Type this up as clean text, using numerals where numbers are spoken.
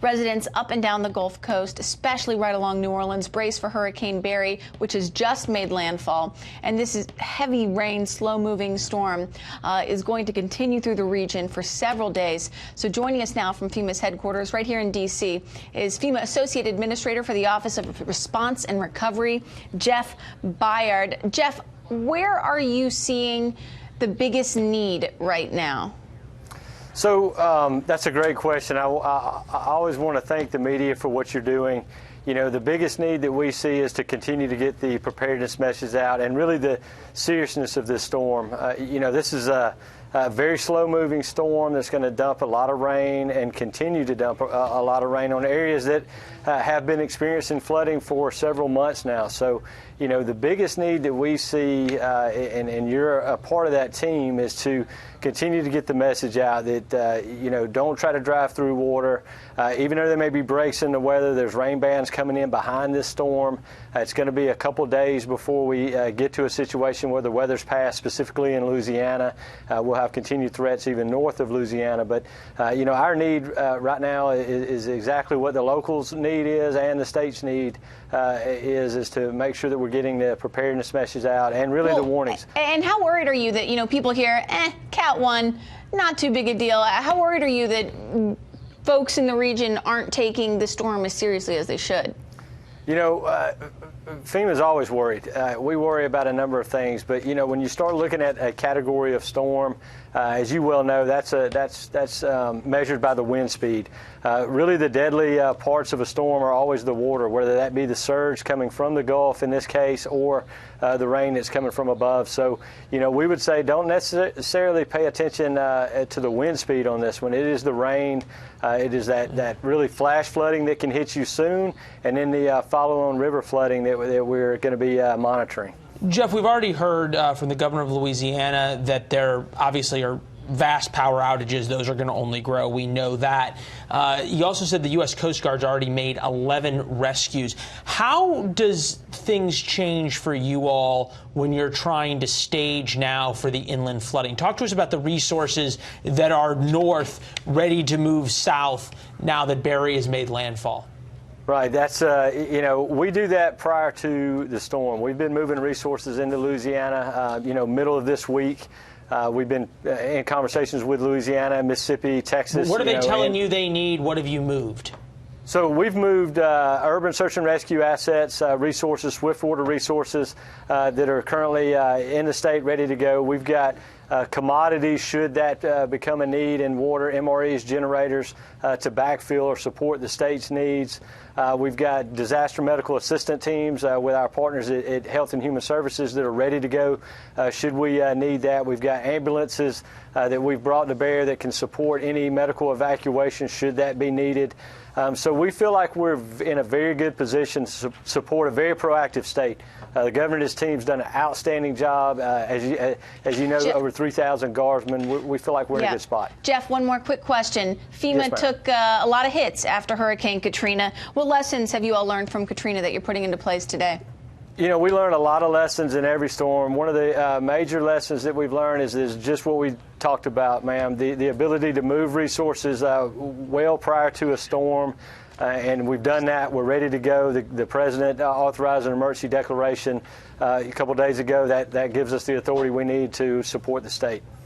Residents up and down the Gulf Coast, especially right along New Orleans, brace for Hurricane Barry, which has just made landfall. And this is heavy rain, slow-moving storm is going to continue through the region for several days. So joining us now from FEMA's headquarters right here in D.C. is FEMA Associate Administrator for the Office of Response and Recovery, Jeff Byard. Jeff, where are you seeing the biggest need right now? So that's a great question. I always want to thank the media for what you're doing. You know, the biggest need that we see is to continue to get the preparedness message out and really the seriousness of this storm. You know, this is a very slow-moving storm that's going to dump a lot of rain and continue to dump a lot of rain on areas that have been experiencing flooding for several months now. So, you know, the biggest need that we see, and you're a part of that team, is to continue to get the message out that, you know, don't try to drive through water. Even though there may be breaks in the weather, there's rain bands coming in behind this storm. It's going to be a couple days before we get to a situation where the weather's passed, specifically in Louisiana. We'll have continued threats even north of Louisiana. But, you know, our need right now is exactly what the locals' need is and the state's need is to make sure that we're getting the preparedness message out and really the warnings. And how worried are you that, you know, people hear, Cat 1, not too big a deal. How worried are you that folks in the region aren't taking the storm as seriously as they should? You know, FEMA's always worried. We worry about a number of things, but you know, when you start looking at a category of storm, as you well know, that's measured by the wind speed. Really, the deadly parts of a storm are always the water, whether that be the surge coming from the Gulf in this case, or the rain that's coming from above. So, you know, we would say don't necessarily pay attention to the wind speed on this one. It is the rain. It is that really flash flooding that can hit you soon, and then the follow-on river flooding that we're going to be monitoring. Jeff, we've already heard from the governor of Louisiana that there obviously are vast power outages. Those are going to only grow. We know that. You also said the U.S. Coast Guard's already made 11 rescues. How does things change for you all when you're trying to stage now for the inland flooding? Talk to us about the resources that are north ready to move south now that Barry has made landfall. Right. That's, you know, we do that prior to the storm. We've been moving resources into Louisiana, you know, middle of this week. We've been in conversations with Louisiana, Mississippi, Texas. What are they telling you they need? What have you moved? So we've moved urban search and rescue assets, resources, swiftwater resources that are currently in the state ready to go. We've got commodities, should that become a need, in water, MREs, generators to backfill or support the state's needs. We've got disaster medical assistant teams with our partners at Health and Human Services that are ready to go should we need that. We've got ambulances that we've brought to bear that can support any medical evacuation should that be needed. So we feel like we're in a very good position to support a very proactive state. The governor and his team's done an outstanding job. As you know, over 3,000 guardsmen. We feel like we're in a good spot. Jeff, one more quick question. FEMA took a lot of hits after Hurricane Katrina. What lessons have you all learned from Katrina that you're putting into place today? You know, we learn a lot of lessons in every storm. One of the major lessons that we've learned is just what we talked about, ma'am, the ability to move resources well prior to a storm. And we've done that. We're ready to go. The president authorized an emergency declaration a couple days ago. That gives us the authority we need to support the state.